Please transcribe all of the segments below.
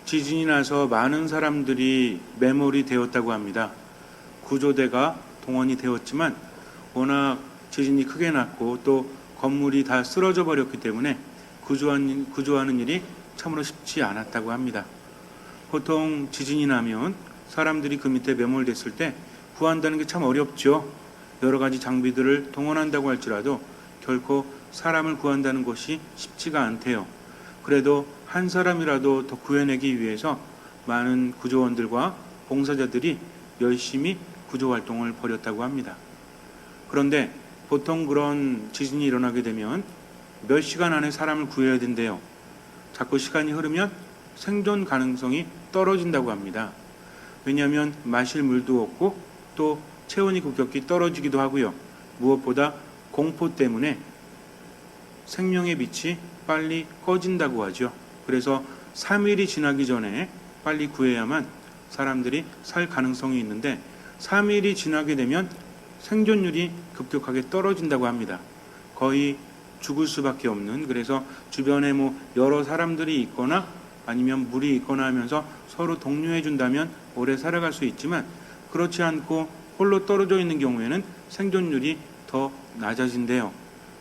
지진이 나서 많은 사람들이 매몰이 되었다고 합니다. 구조대가 동원이 되었지만 워낙 지진이 크게 났고 또 건물이 다 쓰러져 버렸기 때문에 구조하는 일이 참으로 쉽지 않았다고 합니다. 보통 지진이 나면 사람들이 그 밑에 매몰됐을 때 구한다는 게 참 어렵죠. 여러 가지 장비들을 동원한다고 할지라도 결코 사람을 구한다는 것이 쉽지가 않대요. 그래도 한 사람이라도 더 구해내기 위해서 많은 구조원들과 봉사자들이 열심히 구조활동을 벌였다고 합니다. 그런데 보통 그런 지진이 일어나게 되면 몇 시간 안에 사람을 구해야 된대요. 자꾸 시간이 흐르면 생존 가능성이 떨어진다고 합니다. 왜냐하면 마실 물도 없고 또 체온이 급격히 떨어지기도 하고요. 무엇보다 공포 때문에 생명의 빛이 빨리 꺼진다고 하죠. 그래서 3일이 지나기 전에 빨리 구해야만 사람들이 살 가능성이 있는데 3일이 지나게 되면 생존율이 급격하게 떨어진다고 합니다. 거의 죽을 수밖에 없는, 그래서 주변에 여러 사람들이 있거나 아니면 물이 있거나 하면서 서로 독려해 준다면 오래 살아갈 수 있지만 그렇지 않고 홀로 떨어져 있는 경우에는 생존율이 더 낮아진대요.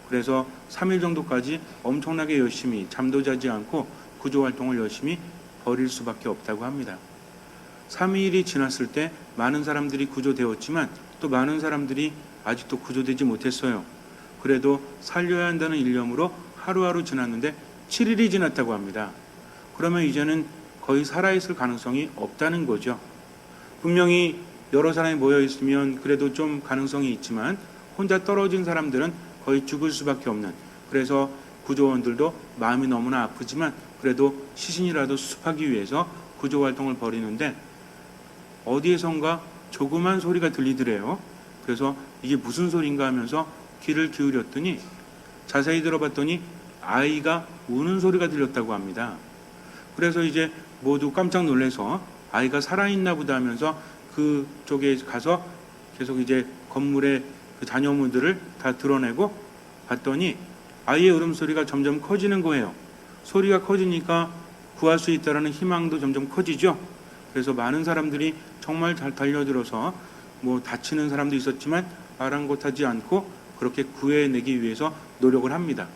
그래서 3일 정도까지 엄청나게 열심히 잠도 자지 않고 구조활동을 열심히 벌일 수밖에 없다고 합니다. 3일이 지났을 때 많은 사람들이 구조되었지만 또 많은 사람들이 아직도 구조되지 못했어요. 그래도 살려야 한다는 일념으로 하루하루 지났는데 7일이 지났다고 합니다. 그러면 이제는 거의 살아있을 가능성이 없다는 거죠. 분명히 여러 사람이 모여 있으면 그래도 좀 가능성이 있지만 혼자 떨어진 사람들은 거의 죽을 수밖에 없는, 그래서 구조원들도 마음이 너무나 아프지만 그래도 시신이라도 수습하기 위해서 구조활동을 벌이는데 어디에선가 조그만 소리가 들리더래요. 그래서 이게 무슨 소린가 하면서 귀를 기울였더니 자세히 들어봤더니 아이가 우는 소리가 들렸다고 합니다. 그래서 이제 모두 깜짝 놀라서 아이가 살아있나 보다 하면서 그쪽에 가서 계속 이제 건물의 그 잔여물들을 다 드러내고 봤더니 아이의 울음소리가 점점 커지는 거예요. 소리가 커지니까 구할 수 있다는 희망도 점점 커지죠. 그래서 많은 사람들이 정말 잘 달려들어서 다치는 사람도 있었지만 아랑곳하지 않고 그렇게 구해내기 위해서 노력을 합니다.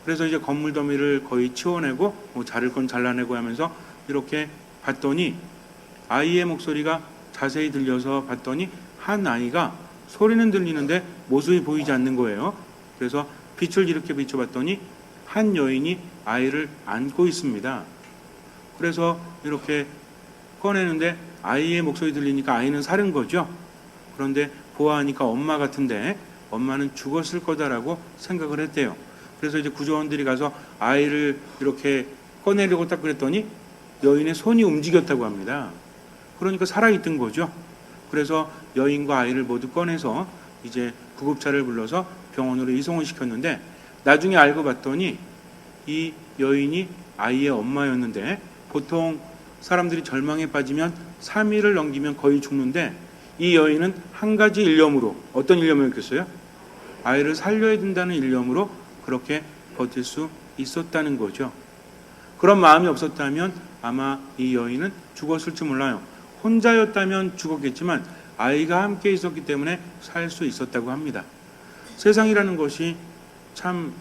그래서 이제 건물 더미를 거의 치워내고 자를 건 잘라내고 하면서 이렇게 봤더니 아이의 목소리가 자세히 들려서 봤더니 한 아이가 소리는 들리는데 모습이 보이지 않는 거예요. 그래서 빛을 이렇게 비춰봤더니 한 여인이 아이를 안고 있습니다. 그래서 이렇게 꺼내는데 아이의 목소리 들리니까 아이는 살은 거죠. 그런데 보아하니까 엄마 같은데 엄마는 죽었을 거다라고 생각을 했대요. 그래서 이제 구조원들이 가서 아이를 이렇게 꺼내려고 딱 그랬더니 여인의 손이 움직였다고 합니다. 그러니까 살아있던 거죠. 그래서 여인과 아이를 모두 꺼내서 이제 구급차를 불러서 병원으로 이송을 시켰는데 나중에 알고 봤더니 이 여인이 아이의 엄마였는데 보통 사람들이 절망에 빠지면 3일을 넘기면 거의 죽는데 이 여인은 한 가지 일념으로, 어떤 일념이었겠어요? 아이를 살려야 된다는 일념으로 그렇게 버틸 수 있었다는 거죠. 그런 마음이 없었다면 아마 이 여인은 죽었을지 몰라요. 혼자였다면 죽었겠지만 아이가 함께 있었기 때문에 살 수 있었다고 합니다. 세상이라는 것이 참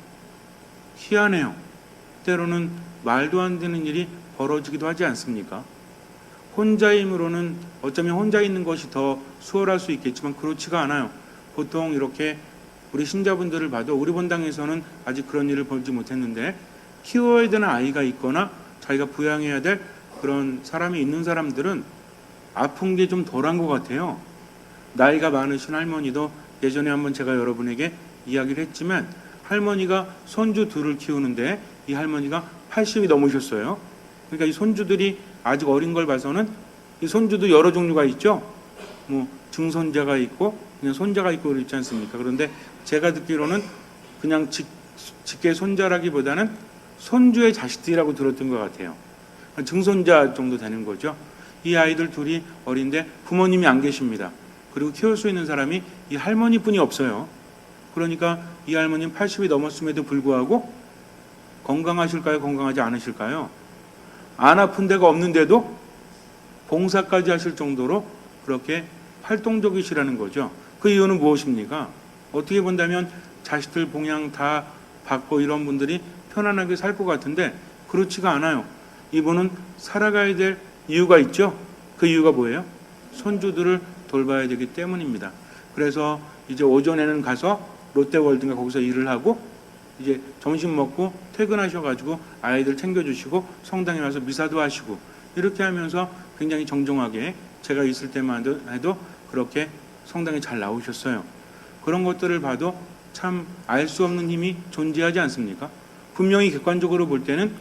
희한해요. 때로는 말도 안 되는 일이 벌어지기도 하지 않습니까? 혼자임으로는 어쩌면 혼자 있는 것이 더 수월할 수 있겠지만 그렇지가 않아요. 보통 이렇게 우리 신자분들을 봐도 우리 본당에서는 아직 그런 일을 벌지 못했는데 키워야 되는 아이가 있거나 자기가 부양해야 될 그런 사람이 있는 사람들은 아픈 게 좀 덜한 것 같아요. 나이가 많으신 할머니도 예전에 한번 제가 여러분에게 이야기를 했지만 할머니가 손주 둘을 키우는데 이 할머니가 80이 넘으셨어요. 그러니까 이 손주들이 아직 어린 걸 봐서는 이 손주도 여러 종류가 있죠. 증손자가 있고 그냥 손자가 있고 그렇지 않습니까? 그런데 제가 듣기로는 그냥 직계 손자라기보다는 손주의 자식들이라고 들었던 것 같아요. 증손자 정도 되는 거죠. 이 아이들 둘이 어린데 부모님이 안 계십니다. 그리고 키울 수 있는 사람이 이 할머니뿐이 없어요. 그러니까 이 할머니는 80이 넘었음에도 불구하고 건강하실까요? 건강하지 않으실까요? 안 아픈 데가 없는데도 봉사까지 하실 정도로 그렇게 활동적이시라는 거죠. 그 이유는 무엇입니까? 어떻게 본다면 자식들 봉양 다 받고 이런 분들이 편안하게 살 것 같은데 그렇지가 않아요. 이분은 살아가야 될 이유가 있죠. 그 이유가 뭐예요? 손주들을 돌봐야 되기 때문입니다. 그래서 이제 오전에는 가서 롯데월드인가 거기서 일을 하고 이제 점심 먹고 퇴근하셔가지고 아이들 챙겨주시고 성당에 와서 미사도 하시고 이렇게 하면서 굉장히 정정하게 제가 있을 때만 해도 그렇게 성당에 잘 나오셨어요. 그런 것들을 봐도 참 알 수 없는 힘이 존재하지 않습니까? 분명히 객관적으로 볼 때는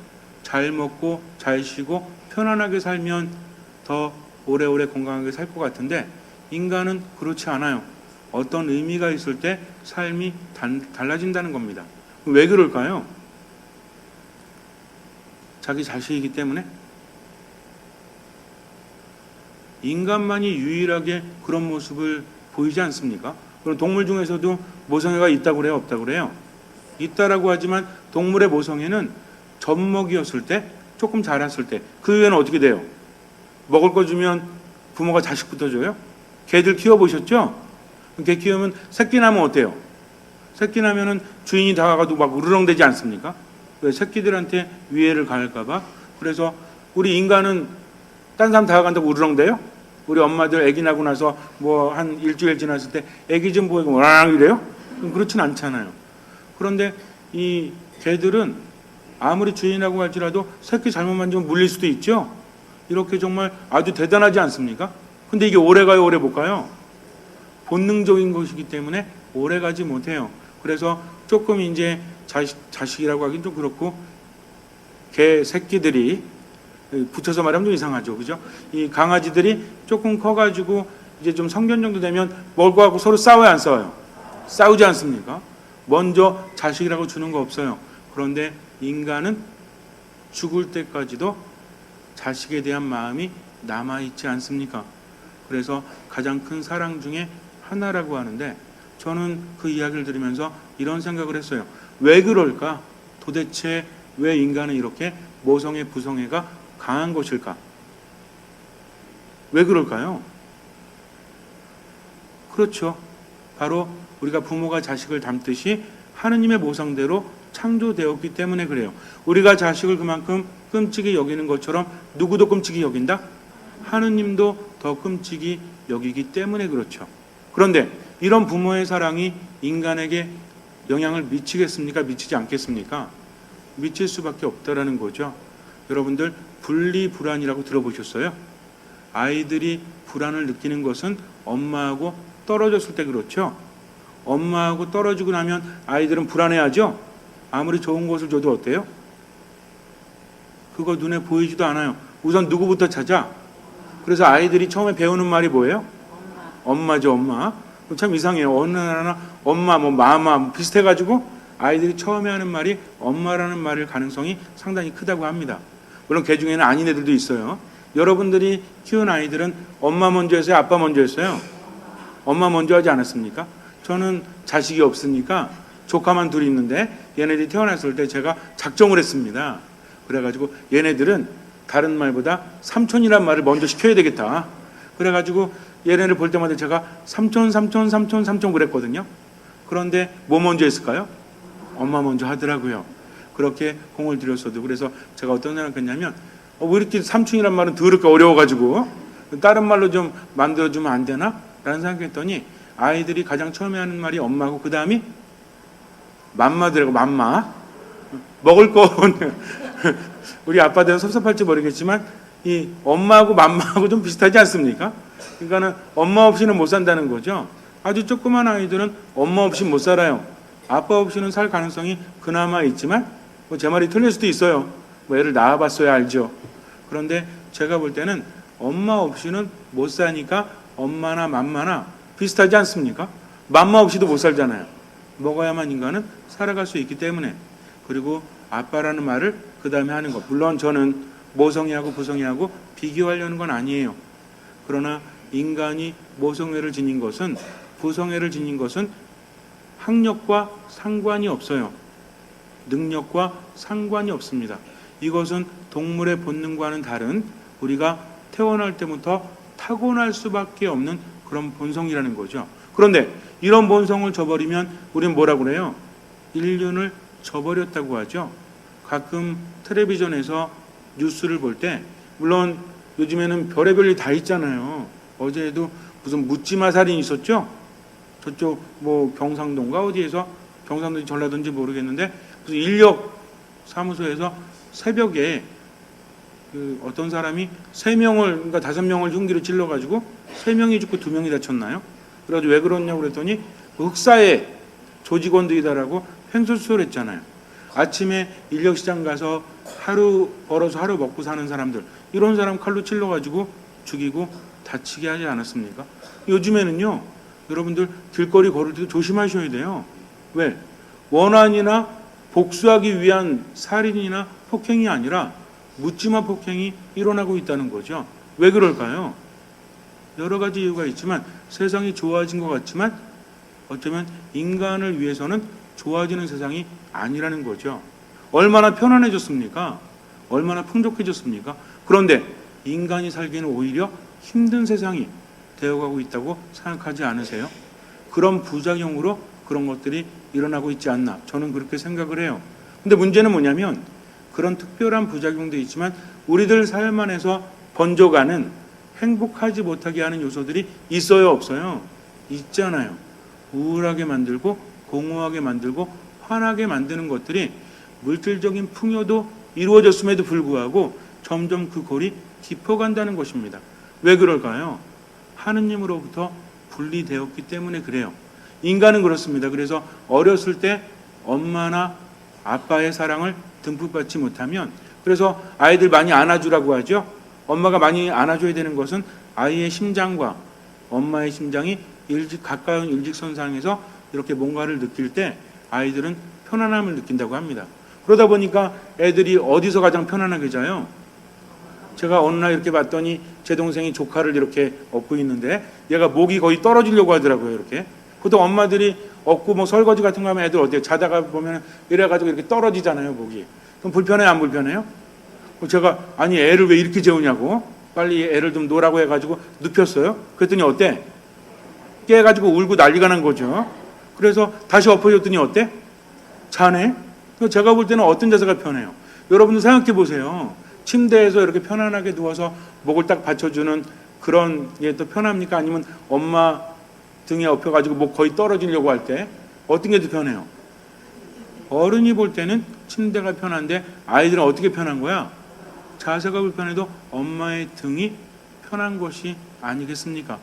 잘 먹고 잘 쉬고 편안하게 살면 더 오래오래 건강하게 살 것 같은데 인간은 그렇지 않아요. 어떤 의미가 있을 때 삶이 달라진다는 겁니다. 왜 그럴까요? 자기 자식이기 때문에? 인간만이 유일하게 그런 모습을 보이지 않습니까? 그럼 동물 중에서도 모성애가 있다고 그래요? 없다고 그래요? 있다라고 하지만 동물의 모성애는 젖먹이었을 때, 조금 자랐을 때, 그 이후에는 어떻게 돼요? 먹을 거 주면 부모가 자식부터 줘요? 개들 키워보셨죠? 개 키우면 새끼 나면 어때요? 새끼 나면은 주인이 다가가도 막 우르렁대지 않습니까? 왜? 새끼들한테 위해를 가할까봐. 그래서 우리 인간은 딴 사람 다가간다고 우르렁대요? 우리 엄마들 아기 나고 나서 뭐 한 일주일 지났을 때 아기 좀 보이고 와랑 이래요? 그렇진 않잖아요. 그런데 이 개들은 아무리 주인하고 할지라도 새끼 잘못 만지면 물릴 수도 있죠. 이렇게 정말 아주 대단하지 않습니까? 근데 이게 오래 가요, 오래 못 가요? 본능적인 것이기 때문에 오래 가지 못해요. 그래서 조금 이제 자식이라고 하긴 좀 그렇고 개 새끼들이 붙여서 말하면 좀 이상하죠. 그죠? 이 강아지들이 조금 커가지고 이제 좀 성견 정도 되면 먹을 거 갖고 서로 싸워요, 안 싸워요? 싸우지 않습니까? 먼저 자식이라고 주는 거 없어요. 그런데 인간은 죽을 때까지도 자식에 대한 마음이 남아있지 않습니까? 그래서 가장 큰 사랑 중에 하나라고 하는데 저는 그 이야기를 들으면서 이런 생각을 했어요. 왜 그럴까? 도대체 왜 인간은 이렇게 모성애, 부성애가 강한 것일까? 왜 그럴까요? 그렇죠. 바로 우리가 부모가 자식을 닮듯이 하느님의 모성대로 창조되었기 때문에 그래요. 우리가 자식을 그만큼 끔찍이 여기는 것처럼 누구도 끔찍이 여긴다? 하느님도 더 끔찍이 여기기 때문에 그렇죠. 그런데 이런 부모의 사랑이 인간에게 영향을 미치겠습니까? 미치지 않겠습니까? 미칠 수밖에 없다라는 거죠. 여러분들 분리불안이라고 들어보셨어요? 아이들이 불안을 느끼는 것은 엄마하고 떨어졌을 때 그렇죠. 엄마하고 떨어지고 나면 아이들은 불안해하죠. 아무리 좋은 것을 줘도 어때요? 그거 눈에 보이지도 않아요. 우선 누구부터 찾아? 그래서 아이들이 처음에 배우는 말이 뭐예요? 엄마죠, 엄마. 참 이상해요. 어느 나라나 엄마, 뭐 마마 비슷해가지고 아이들이 처음에 하는 말이 엄마라는 말일 가능성이 상당히 크다고 합니다. 물론 그 중에는 아닌 애들도 있어요. 여러분들이 키운 아이들은 엄마 먼저 했어요? 아빠 먼저 했어요? 엄마 먼저 하지 않았습니까? 저는 자식이 없으니까 조카만 둘이 있는데 얘네들이 태어났을 때 제가 작정을 했습니다. 그래가지고 얘네들은 다른 말보다 삼촌이란 말을 먼저 시켜야 되겠다. 그래가지고 얘네를 볼 때마다 제가 삼촌 그랬거든요. 그런데 뭐 먼저 했을까요? 엄마 먼저 하더라고요. 그렇게 공을 들였어도. 그래서 제가 어떤 생각했냐면 왜 이렇게 삼촌이란 말은 더럽게 어려워가지고 다른 말로 좀 만들어주면 안 되나? 라는 생각했더니 아이들이 가장 처음에 하는 말이 엄마고 그 다음이 맘마더라고. 맘마. 먹을 거 우리 아빠들은 섭섭할지 모르겠지만 이 엄마하고 맘마하고 좀 비슷하지 않습니까? 그러니까는 엄마 없이는 못 산다는 거죠. 아주 조그만 아이들은 엄마 없이 못 살아요. 아빠 없이는 살 가능성이 그나마 있지만 뭐 제 말이 틀릴 수도 있어요. 뭐 애를 낳아봤어야 알죠. 그런데 제가 볼 때는 엄마 없이는 못 사니까 엄마나 맘마나 비슷하지 않습니까? 맘마 없이도 못 살잖아요. 먹어야만 인간은 살아갈 수 있기 때문에. 그리고 아빠라는 말을 그 다음에 하는 것. 물론 저는 모성애하고 부성애하고 비교하려는 건 아니에요. 그러나 인간이 모성애를 지닌 것은, 부성애를 지닌 것은 학력과 상관이 없어요. 능력과 상관이 없습니다. 이것은 동물의 본능과는 다른 우리가 태어날 때부터 타고날 수밖에 없는 그런 본성이라는 거죠. 그런데 이런 본성을 저버리면 우리는 뭐라고 그래요? 인륜을 저버렸다고 하죠. 가끔 텔레비전에서 뉴스를 볼 때 물론 요즘에는 별의별 일 다 있잖아요. 어제도 무슨 묻지마 살인이 있었죠. 저쪽 뭐 경상도인가 어디에서 경상도인지 전라도인지 모르겠는데 무슨 인력 사무소에서 새벽에 그 어떤 사람이 3명을 그러니까 5명을 흉기로 찔러가지고 3명이 죽고 2명이 다쳤나요? 그래가지고 왜 그러냐고 그랬더니 흑사의 조직원들이다라고 횡설수설 했잖아요. 아침에 인력시장 가서 하루 벌어서 하루 먹고 사는 사람들 이런 사람 칼로 찔러가지고 죽이고 다치게 하지 않았습니까? 요즘에는요 여러분들 길거리 걸을 때도 조심하셔야 돼요. 왜? 원한이나 복수하기 위한 살인이나 폭행이 아니라 묻지마 폭행이 일어나고 있다는 거죠. 왜 그럴까요? 여러 가지 이유가 있지만 세상이 좋아진 것 같지만 어쩌면 인간을 위해서는 좋아지는 세상이 아니라는 거죠. 얼마나 편안해졌습니까? 얼마나 풍족해졌습니까? 그런데 인간이 살기에는 오히려 힘든 세상이 되어가고 있다고 생각하지 않으세요? 그런 부작용으로 그런 것들이 일어나고 있지 않나 저는 그렇게 생각을 해요. 근데 문제는 뭐냐면 그런 특별한 부작용도 있지만 우리들 삶 안에서 번져가는 행복하지 못하게 하는 요소들이 있어요 없어요? 있잖아요. 우울하게 만들고 공허하게 만들고 화나게 만드는 것들이 물질적인 풍요도 이루어졌음에도 불구하고 점점 그 골이 깊어간다는 것입니다. 왜 그럴까요? 하느님으로부터 분리되었기 때문에 그래요. 인간은 그렇습니다. 그래서 어렸을 때 엄마나 아빠의 사랑을 듬뿍 받지 못하면 그래서 아이들 많이 안아주라고 하죠. 엄마가 많이 안아줘야 되는 것은 아이의 심장과 엄마의 심장이 가까운 일직선상에서 이렇게 뭔가를 느낄 때 아이들은 편안함을 느낀다고 합니다. 그러다 보니까 애들이 어디서 가장 편안하게 자요? 제가 어느 날 이렇게 봤더니 제 동생이 조카를 이렇게 업고 있는데 얘가 목이 거의 떨어지려고 하더라고요. 이렇게. 보통 엄마들이 업고 뭐 설거지 같은 거 하면 애들 어때요? 자다가 보면 이래가지고 이렇게 떨어지잖아요. 목이. 그럼 불편해요? 안 불편해요? 제가 아니 애를 왜 이렇게 재우냐고 빨리 애를 좀 놓으라고 해가지고 눕혔어요. 그랬더니 어때? 깨가지고 울고 난리가 난 거죠. 그래서 다시 엎어졌더니 어때? 자네? 제가 볼 때는 어떤 자세가 편해요? 여러분들 생각해 보세요. 침대에서 이렇게 편안하게 누워서 목을 딱 받쳐주는 그런 게 또 편합니까? 아니면 엄마 등에 엎여가지고 목 거의 떨어지려고 할 때 어떤 게 더 편해요? 어른이 볼 때는 침대가 편한데 아이들은 어떻게 편한 거야? 자세가 불편해도 엄마의 등이 편한 것이 아니겠습니까?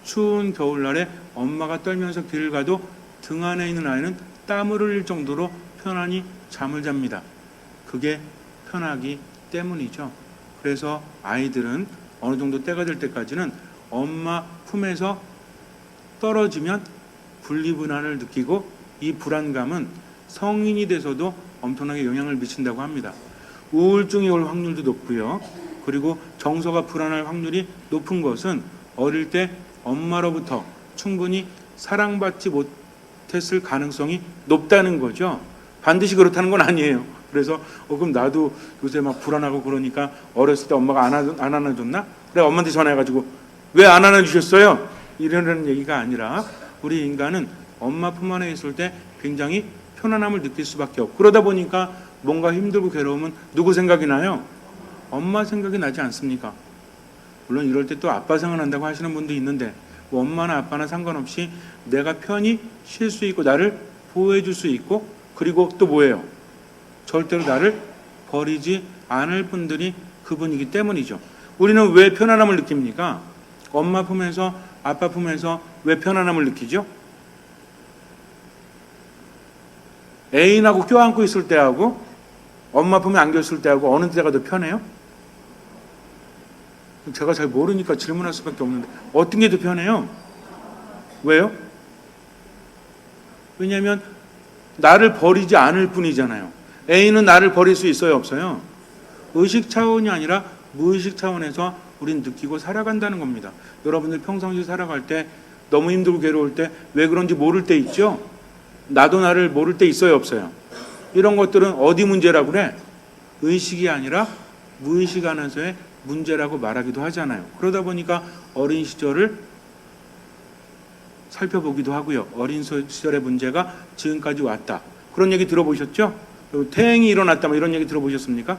추운 겨울날에 엄마가 떨면서 길을 가도 등 안에 있는 아이는 땀을 흘릴 정도로 편안히 잠을 잡니다. 그게 편하기 때문이죠. 그래서 아이들은 어느 정도 때가 될 때까지는 엄마 품에서 떨어지면 분리불안을 느끼고 이 불안감은 성인이 돼서도 엄청나게 영향을 미친다고 합니다. 우울증이 올 확률도 높고요. 그리고 정서가 불안할 확률이 높은 것은 어릴 때 엄마로부터 충분히 사랑받지 못했을 가능성이 높다는 거죠. 반드시 그렇다는 건 아니에요. 그래서 그럼 나도 요새 막 불안하고 그러니까 어렸을 때 엄마가 안 안아줬나? 그래 엄마한테 전화해가지고 왜 안 안아주셨어요? 이러는 얘기가 아니라 우리 인간은 엄마 품 안에 있을 때 굉장히 편안함을 느낄 수밖에 없고 그러다 보니까 뭔가 힘들고 괴로우면 누구 생각이 나요? 엄마 생각이 나지 않습니까? 물론 이럴 때 또 아빠 생각난다고 하시는 분도 있는데 뭐 엄마나 아빠나 상관없이 내가 편히 쉴 수 있고 나를 보호해 줄 수 있고 그리고 또 뭐예요? 절대로 나를 버리지 않을 분들이 그분이기 때문이죠. 우리는 왜 편안함을 느낍니까? 엄마 품에서 아빠 품에서 왜 편안함을 느끼죠? 애인하고 껴안고 있을 때하고 엄마 품에 안겨 있을 때하고 어느 때가 더 편해요? 제가 잘 모르니까 질문할 수밖에 없는데 어떤 게 더 편해요? 왜요? 왜냐하면 나를 버리지 않을 뿐이잖아요. 애인은 나를 버릴 수 있어요? 없어요? 의식 차원이 아니라 무의식 차원에서 우린 느끼고 살아간다는 겁니다. 여러분들 평상시 살아갈 때 너무 힘들고 괴로울 때 왜 그런지 모를 때 있죠? 나도 나를 모를 때 있어요? 없어요? 이런 것들은 어디 문제라고 그래? 의식이 아니라 무의식 안에서의 문제라고 말하기도 하잖아요. 그러다 보니까 어린 시절을 살펴보기도 하고요. 어린 시절의 문제가 지금까지 왔다. 그런 얘기 들어보셨죠? 태행이 일어났다. 뭐 이런 얘기 들어보셨습니까?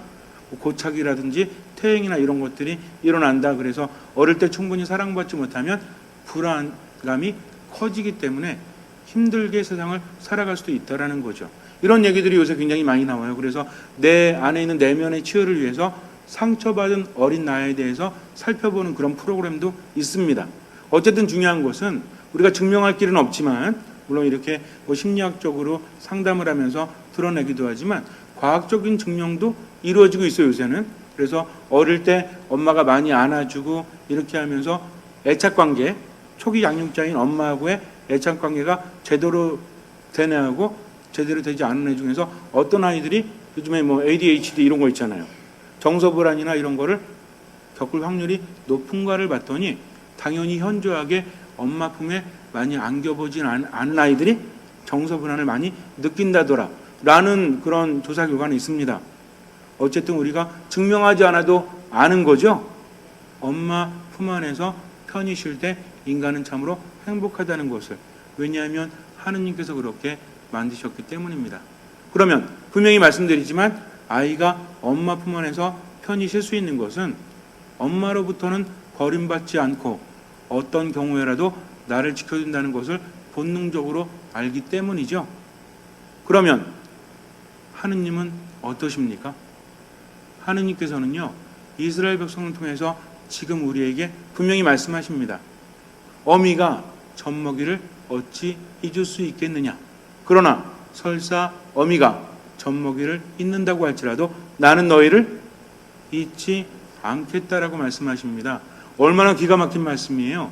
고착이라든지 퇴행이나 이런 것들이 일어난다. 그래서 어릴 때 충분히 사랑받지 못하면 불안감이 커지기 때문에 힘들게 세상을 살아갈 수도 있다라는 거죠. 이런 얘기들이 요새 굉장히 많이 나와요. 그래서 내 안에 있는 내면의 치유를 위해서 상처받은 어린 나에 대해서 살펴보는 그런 프로그램도 있습니다. 어쨌든 중요한 것은 우리가 증명할 길은 없지만, 물론 이렇게 심리학적으로 상담을 하면서 드러내기도 하지만 과학적인 증명도 이루어지고 있어요, 요새는. 그래서 어릴 때 엄마가 많이 안아주고 이렇게 하면서 애착관계, 초기 양육자인 엄마하고의 애착관계가 제대로 되는 애하고 제대로 되지 않은 애 중에서 어떤 아이들이 요즘에 ADHD 이런 거 있잖아요. 정서불안이나 이런 거를 겪을 확률이 높은가를 봤더니 당연히 현저하게 엄마 품에 많이 안겨보진 않은 아이들이 정서불안을 많이 느낀다더라 라는 그런 조사 결과는 있습니다. 어쨌든 우리가 증명하지 않아도 아는 거죠. 엄마 품 안에서 편히 쉴 때 인간은 참으로 행복하다는 것을. 왜냐하면 하느님께서 그렇게 만드셨기 때문입니다. 그러면 분명히 말씀드리지만 아이가 엄마 품 안에서 편히 쉴 수 있는 것은 엄마로부터는 버림받지 않고 어떤 경우에라도 나를 지켜준다는 것을 본능적으로 알기 때문이죠. 그러면 하느님은 어떠십니까? 하느님께서는요, 이스라엘 백성을 통해서 지금 우리에게 분명히 말씀하십니다. 어미가 젖먹이를 어찌 잊을 수 있겠느냐. 그러나 설사 어미가 젖먹이를 잊는다고 할지라도 나는 너희를 잊지 않겠다라고 말씀하십니다. 얼마나 기가 막힌 말씀이에요.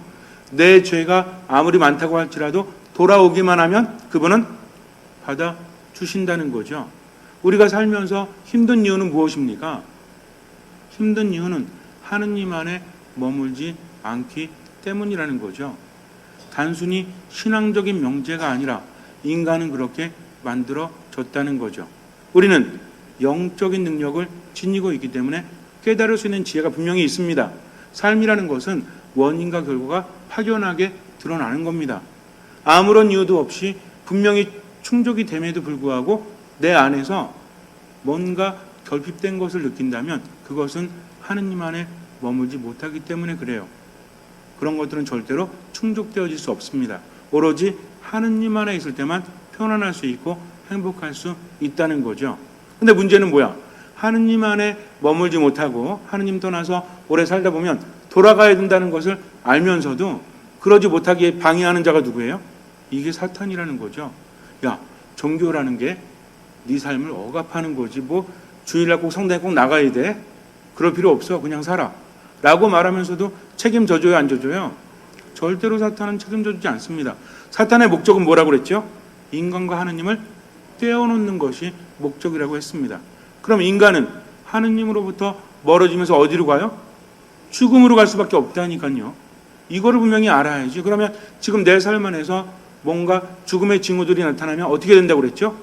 내 죄가 아무리 많다고 할지라도 돌아오기만 하면 그분은 받아주신다는 거죠. 우리가 살면서 힘든 이유는 무엇입니까? 힘든 이유는 하느님 안에 머물지 않기 때문이라는 거죠. 단순히 신앙적인 명제가 아니라 인간은 그렇게 만들어졌다는 거죠. 우리는 영적인 능력을 지니고 있기 때문에 깨달을 수 있는 지혜가 분명히 있습니다. 삶이라는 것은 원인과 결과가 확연하게 드러나는 겁니다. 아무런 이유도 없이 분명히 충족이 됨에도 불구하고 내 안에서 뭔가 결핍된 것을 느낀다면 그것은 하느님 안에 머물지 못하기 때문에 그래요. 그런 것들은 절대로 충족되어질 수 없습니다. 오로지 하느님 안에 있을 때만 편안할 수 있고 행복할 수 있다는 거죠. 근데 문제는 뭐야? 하느님 안에 머물지 못하고 하느님 떠나서 오래 살다 보면 돌아가야 된다는 것을 알면서도 그러지 못하게 방해하는 자가 누구예요? 이게 사탄이라는 거죠. 야, 종교라는 게 네 삶을 억압하는 거지. 주일날 꼭 성당에 꼭 나가야 돼? 그럴 필요 없어. 그냥 살아. 라고 말하면서도 책임져줘요, 안 져줘요? 절대로 사탄은 책임져주지 않습니다. 사탄의 목적은 뭐라고 그랬죠? 인간과 하느님을 떼어놓는 것이 목적이라고 했습니다. 그럼 인간은 하느님으로부터 멀어지면서 어디로 가요? 죽음으로 갈 수밖에 없다니까요. 이거를 분명히 알아야지. 그러면 지금 내 삶 안에서 뭔가 죽음의 징후들이 나타나면 어떻게 된다고 그랬죠?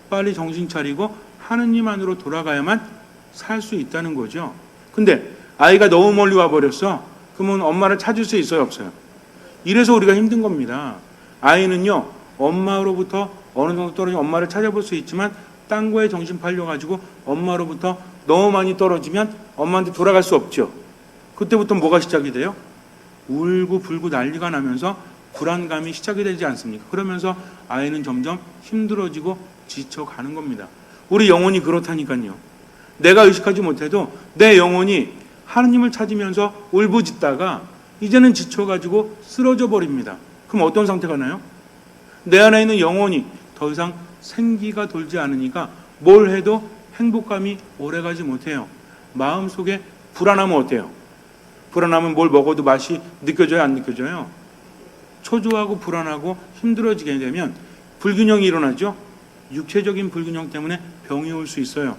빨리 정신 차리고 하느님 안으로 돌아가야만 살 수 있다는 거죠. 근데 아이가 너무 멀리 와버렸어. 그러면 엄마를 찾을 수 있어요, 없어요? 이래서 우리가 힘든 겁니다. 아이는요, 엄마로부터 어느 정도 떨어지면 엄마를 찾아볼 수 있지만 딴 거에 정신 팔려가지고 엄마로부터 너무 많이 떨어지면 엄마한테 돌아갈 수 없죠. 그때부터 뭐가 시작이 돼요? 울고 불고 난리가 나면서 불안감이 시작이 되지 않습니까? 그러면서 아이는 점점 힘들어지고 지쳐가는 겁니다. 우리 영혼이 그렇다니까요. 내가 의식하지 못해도 내 영혼이 하느님을 찾으면서 울부짖다가 이제는 지쳐가지고 쓰러져 버립니다. 그럼 어떤 상태가 나요? 내 안에 있는 영혼이 더 이상 생기가 돌지 않으니까 뭘 해도 행복감이 오래가지 못해요. 마음속에 불안하면 어때요? 불안하면 뭘 먹어도 맛이 느껴져요, 안 느껴져요? 초조하고 불안하고 힘들어지게 되면 불균형이 일어나죠. 육체적인 불균형 때문에 병이 올 수 있어요.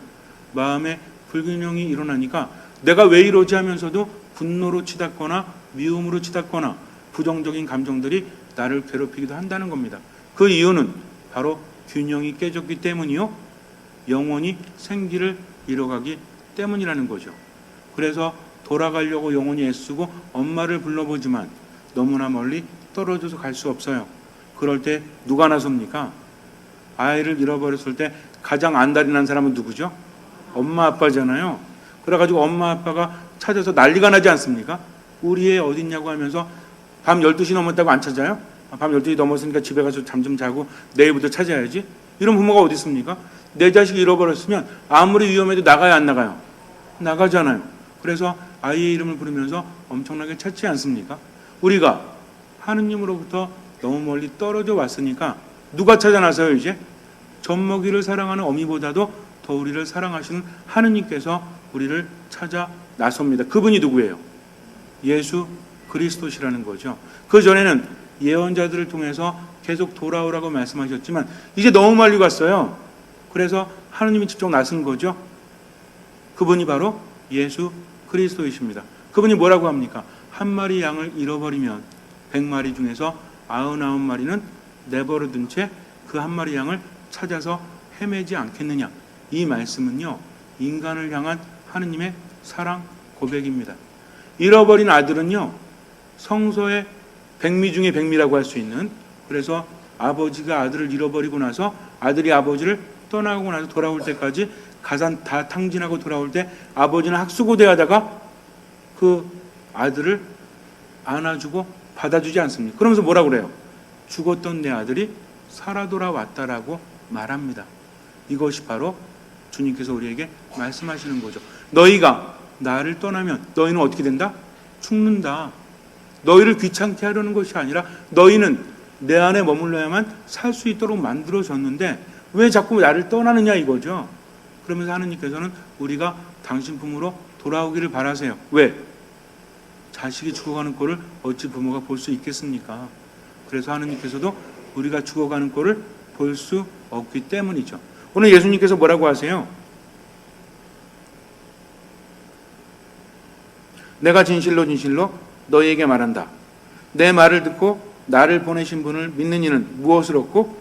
마음의 불균형이 일어나니까 내가 왜 이러지 하면서도 분노로 치닫거나 미움으로 치닫거나 부정적인 감정들이 나를 괴롭히기도 한다는 겁니다. 그 이유는 바로 균형이 깨졌기 때문이요. 영혼이 생기를 잃어가기 때문이라는 거죠. 그래서 돌아가려고 영혼이 애쓰고 엄마를 불러보지만 너무나 멀리 떨어져서 갈 수 없어요. 그럴 때 누가 나섭니까? 아이를 잃어버렸을 때 가장 안달이 난 사람은 누구죠? 엄마 아빠잖아요. 그래가지고 엄마 아빠가 찾아서 난리가 나지 않습니까? 우리 애 어딨냐고 하면서 밤 12시 넘었다고 안 찾아요? 밤 12시 넘었으니까 집에 가서 잠 좀 자고 내일부터 찾아야지. 이런 부모가 어디 있습니까? 내 자식이 잃어버렸으면 아무리 위험해도 나가야 안 나가요? 나가잖아요. 그래서 아이의 이름을 부르면서 엄청나게 찾지 않습니까? 우리가 하느님으로부터 너무 멀리 떨어져 왔으니까 누가 찾아 나서요 이제? 젖먹이를 사랑하는 어미보다도 더 우리를 사랑하시는 하느님께서 우리를 찾아 나섭니다. 그분이 누구예요? 예수 그리스도시라는 거죠. 그 전에는 예언자들을 통해서 계속 돌아오라고 말씀하셨지만 이제 너무 멀리 갔어요. 그래서 하느님이 직접 나선 거죠. 그분이 바로 예수 그리스도이십니다. 그분이 뭐라고 합니까? 한 마리 양을 잃어버리면 100마리 중에서 99마리는 내버려둔 채 그 한 마리 양을 찾아서 헤매지 않겠느냐. 이 말씀은요, 인간을 향한 하느님의 사랑 고백입니다. 잃어버린 아들은요, 성서의 백미 중에 백미라고 할 수 있는, 그래서 아버지가 아들을 잃어버리고 나서 아들이 아버지를 떠나고 나서 돌아올 때까지 가산 다 탕진하고 돌아올 때 아버지는 학수고대 하다가 그 아들을 안아주고 받아주지 않습니까? 그러면서 뭐라고 그래요? 죽었던 내 아들이 살아 돌아왔다라고 말합니다. 이것이 바로 주님께서 우리에게 말씀하시는 거죠. 너희가 나를 떠나면 너희는 어떻게 된다? 죽는다. 너희를 귀찮게 하려는 것이 아니라 너희는 내 안에 머물러야만 살 수 있도록 만들어졌는데 왜 자꾸 나를 떠나느냐 이거죠. 그러면서 하느님께서는 우리가 당신 품으로 돌아오기를 바라세요. 왜? 자식이 죽어가는 꼴을 어찌 부모가 볼 수 있겠습니까? 그래서 하느님께서도 우리가 죽어가는 꼴을 볼 수 없기 때문이죠. 오늘 예수님께서 뭐라고 하세요? 내가 진실로 진실로 너희에게 말한다. 내 말을 듣고 나를 보내신 분을 믿는 이는 무엇을 얻고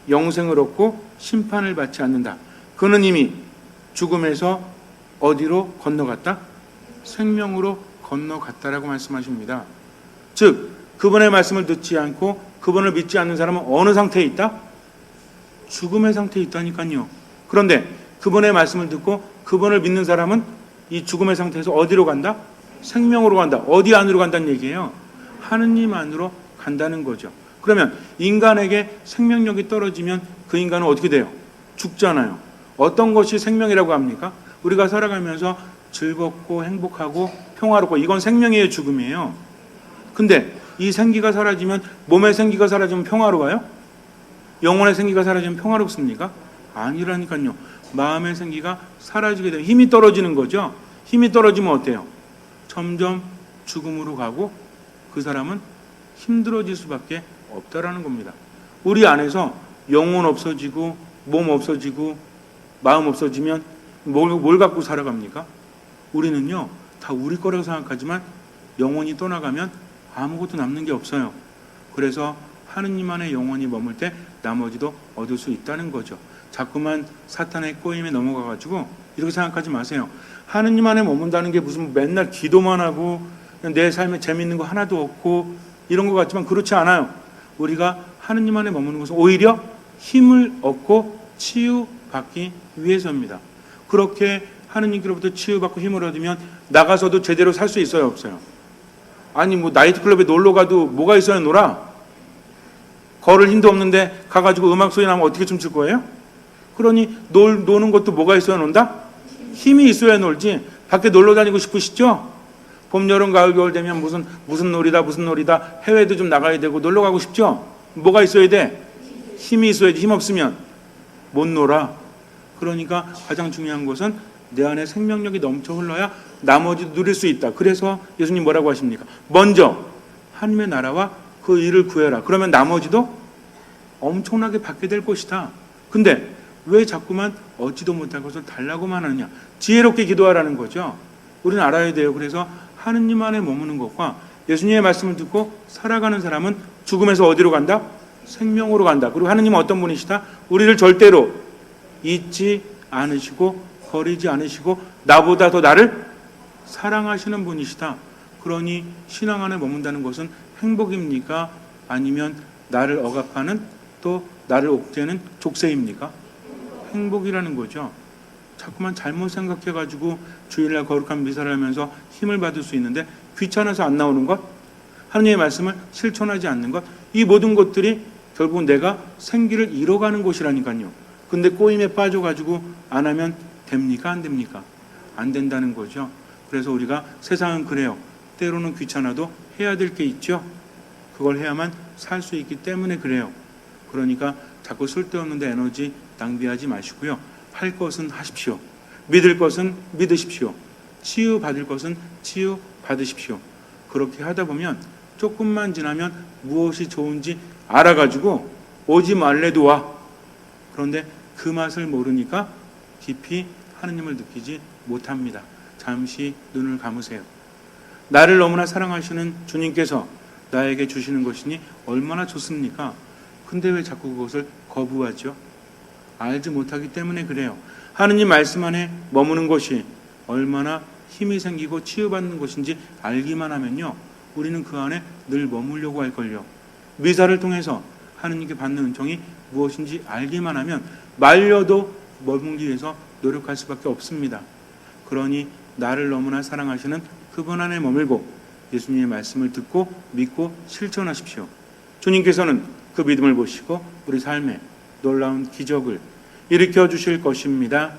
영생을 얻고 심판을 받지 않는다. 그는 이미 죽음에서 어디로 건너갔다? 생명으로 건너갔다라고 말씀하십니다. 즉 그분의 말씀을 듣지 않고 그분을 믿지 않는 사람은 어느 상태에 있다? 죽음의 상태에 있다니까요. 그런데 그분의 말씀을 듣고 그분을 믿는 사람은 이 죽음의 상태에서 어디로 간다? 생명으로 간다. 어디 안으로 간다는 얘기예요? 하느님 안으로 간다는 거죠. 그러면 인간에게 생명력이 떨어지면 그 인간은 어떻게 돼요? 죽잖아요. 어떤 것이 생명이라고 합니까? 우리가 살아가면서 즐겁고 행복하고 평화롭고 이건 생명이에요, 죽음이에요? 근데 이 생기가 사라지면, 몸의 생기가 사라지면 평화로워요? 영혼의 생기가 사라지면 평화롭습니까? 아니라니까요. 마음의 생기가 사라지게 되면 힘이 떨어지는 거죠. 힘이 떨어지면 어때요? 점점 죽음으로 가고 그 사람은 힘들어질 수밖에 없다라는 겁니다. 우리 안에서 영혼 없어지고 몸 없어지고 마음 없어지면 뭘 갖고 살아갑니까? 우리는요 다 우리 거라고 생각하지만 영혼이 떠나가면 아무것도 남는 게 없어요. 그래서 하느님 안에 영혼이 머물 때 나머지도 얻을 수 있다는 거죠. 자꾸만 사탄의 꼬임에 넘어가가지고 이렇게 생각하지 마세요. 하느님 안에 머문다는 게 무슨 맨날 기도만 하고 내 삶에 재밌는 거 하나도 없고 이런 것 같지만 그렇지 않아요. 우리가 하느님 안에 머무는 것은 오히려 힘을 얻고 치유받기 위해서입니다. 그렇게 하느님께로부터 치유받고 힘을 얻으면 나가서도 제대로 살 수 있어요, 없어요? 아니 뭐 나이트클럽에 놀러 가도 뭐가 있어야 놀아? 걸을 힘도 없는데 가가지고 음악 소리 나면 어떻게 춤출 거예요? 그러니 노는 것도 뭐가 있어야 논다? 힘이 있어야 놀지. 밖에 놀러 다니고 싶으시죠? 봄, 여름, 가을, 겨울 되면 무슨 놀이다 해외도 좀 나가야 되고 놀러 가고 싶죠? 뭐가 있어야 돼? 힘이 있어야지. 힘 없으면 못 놀아. 그러니까 가장 중요한 것은 내 안에 생명력이 넘쳐 흘러야 나머지도 누릴 수 있다. 그래서 예수님 뭐라고 하십니까? 먼저 하나님의 나라와 그 일을 구해라. 그러면 나머지도 엄청나게 받게 될 것이다. 근데 왜 자꾸만 얻지도 못할 것을 달라고만 하느냐? 지혜롭게 기도하라는 거죠. 우리는 알아야 돼요. 그래서 하느님 안에 머무는 것과 예수님의 말씀을 듣고 살아가는 사람은 죽음에서 어디로 간다? 생명으로 간다. 그리고 하느님은 어떤 분이시다? 우리를 절대로 잊지 않으시고 버리지 않으시고 나보다 더 나를 사랑하시는 분이시다. 그러니 신앙 안에 머문다는 것은 행복입니까? 아니면 나를 억압하는 또 나를 옥죄는 족쇄입니까? 행복이라는 거죠. 자꾸만 잘못 생각해가지고 주일날 거룩한 미사를 하면서 힘을 받을 수 있는데 귀찮아서 안 나오는 것, 하느님의 말씀을 실천하지 않는 것, 이 모든 것들이 결국 내가 생기를 잃어가는 것이라니까요. 근데 꼬임에 빠져가지고 안 하면 됩니까? 안 됩니까? 안 된다는 거죠. 그래서 우리가 세상은 그래요. 때로는 귀찮아도 해야 될 게 있죠. 그걸 해야만 살 수 있기 때문에 그래요. 그러니까 자꾸 쓸데없는 데 에너지 낭비하지 마시고요. 할 것은 하십시오. 믿을 것은 믿으십시오. 치유받을 것은 치유받으십시오. 그렇게 하다 보면 조금만 지나면 무엇이 좋은지 알아가지고 오지 말래도 와. 그런데 그 맛을 모르니까 깊이 하느님을 느끼지 못합니다. 잠시 눈을 감으세요. 나를 너무나 사랑하시는 주님께서 나에게 주시는 것이니 얼마나 좋습니까? 근데 왜 자꾸 그것을 거부하죠? 알지 못하기 때문에 그래요. 하느님 말씀 안에 머무는 것이 얼마나 힘이 생기고 치유받는 것인지 알기만 하면요, 우리는 그 안에 늘 머물려고 할걸요. 미사를 통해서 하느님께 받는 은총이 무엇인지 알기만 하면 말려도 머물기 위해서 노력할 수밖에 없습니다. 그러니 나를 너무나 사랑하시는 그분 안에 머물고 예수님의 말씀을 듣고 믿고 실천하십시오. 주님께서는 그 믿음을 보시고 우리 삶에 놀라운 기적을 일으켜 주실 것입니다.